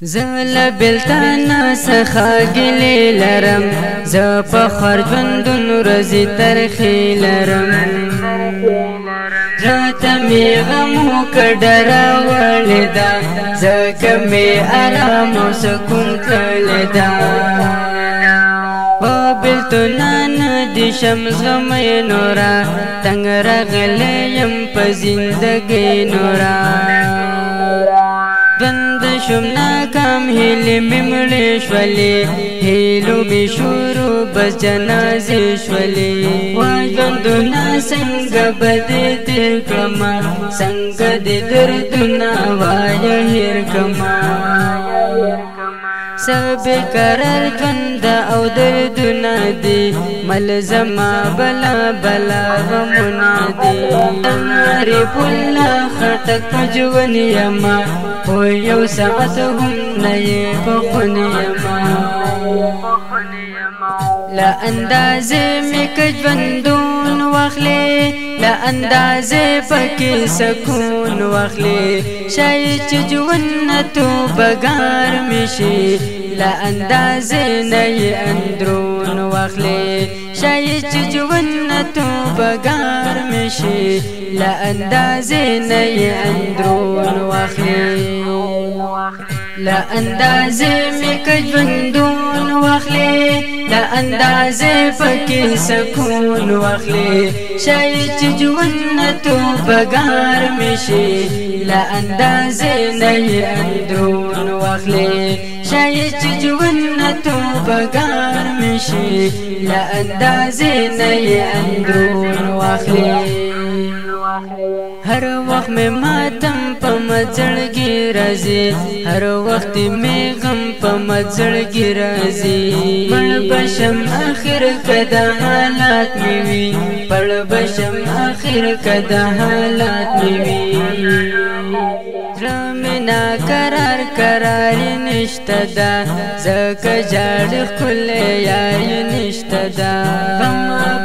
زل بلتانا سخاگلی لرم ز پخر جوندون رزی ترخی لرم راتا می غمو کډرا ولدا زکه می آرام او سکون کړدا په بلتونان د شمس غمې نورا تنگ رغلې يم په زندګۍ نورا بند شم ناکام هیلې ممړې شولې هیلو می شروع بس جنازې شولې واژوندونه څنګه بد تیر کړما څنګه دې دردونه وایه هېر کړما سب قرار ژوند او دردونه دي ملزما بلا بلا غمونه دي عارف الله خټک ژوند یما خو یو ساعت هم نه یې په خون یما لا اندازې مې که ژوندون واخلې لا اندازې پکې سکون واخلې شاید چې ژوند تو بګار مې شي لا اندازې نه یې اندرون واخلې شاید چې ژوند تو بګار مې شي لا اندازې نه یې اندرون واخلې لا اندازې مې که ژوندون واخلې لا اندازې پکې سکون واخلې شاید چې ژوند تو بګار مې شي لا اندازې نه یې اندرون واخلې شاید چې ژوند تو بګار مې شي لا اندازې نه یې اندرون واخلې هر وخت میں ماتم پا مزړګي راځي هر وخت میں غم پا مزړګي راځي مړ بشم اخر کدا حالات می وي پړ بشم اخر کدا حالات می وي رمنا قرار قرار نشته دا زکه جاړ خل یار نشته دا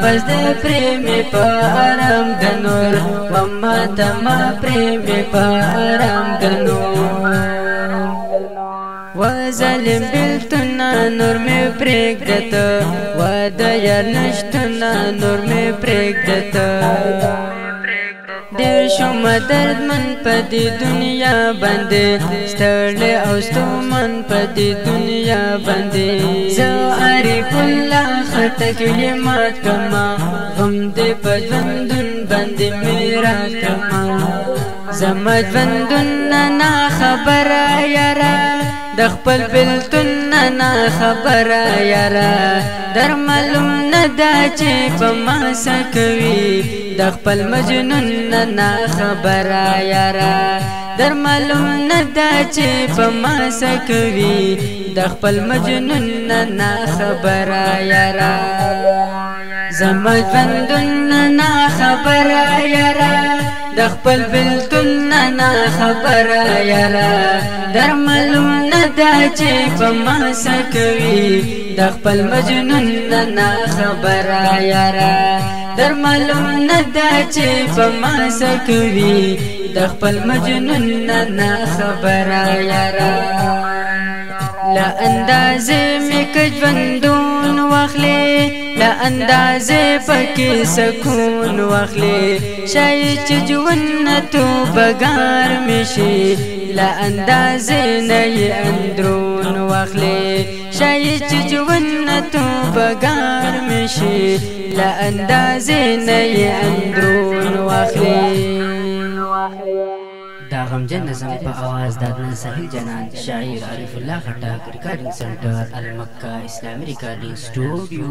بس د پریم په آرام د نور مما تما پریم په آرام د نور و ظالم بلتنا نور می پرېږدته و د یار نشتنا نور می پرېږدته ډېر شوم دردمن په دې دنیا باندې ستړی او ستومن په دې دنیا باندې زه عارف الله خټک یې مات کړما غم دې په ژوندون باندې مې راکړما زما ژوندون نه خبره یاره د خپل بلتون نه خبره یاره در معلوم نه دا چې په ما څه کوي د خپل مجنون نه خبره یاره در معلوم نه دا چې په ما څه کوي د خپل مجنون نه خبره یاره زما ژوندون نه خبره یاره د خپل بلتون نه خبره یاره در معلوم نه دا چې په ما څه کوي د خپل مجنون نه خبره یاره در معلوم نه دا چې په ما څه کوي د خپل مجنون نه خبره یاره لا اندازې مې که ژوندون واخلې لا اندازې پکې سکون واخلې شاید چې ژوند تو بګار مې شي لا اندازې نه یې اندرون واخلې شاید چې ژوند تو بګار مې شي لا اندازې نه یې اندرون واخلې دا غمجن نظم په आवाज د عدنان ساحل جنان شاعر عارف الله خټک ریکارډینګ سنټر المکه اسلامي ریکارډینګ سټوډیو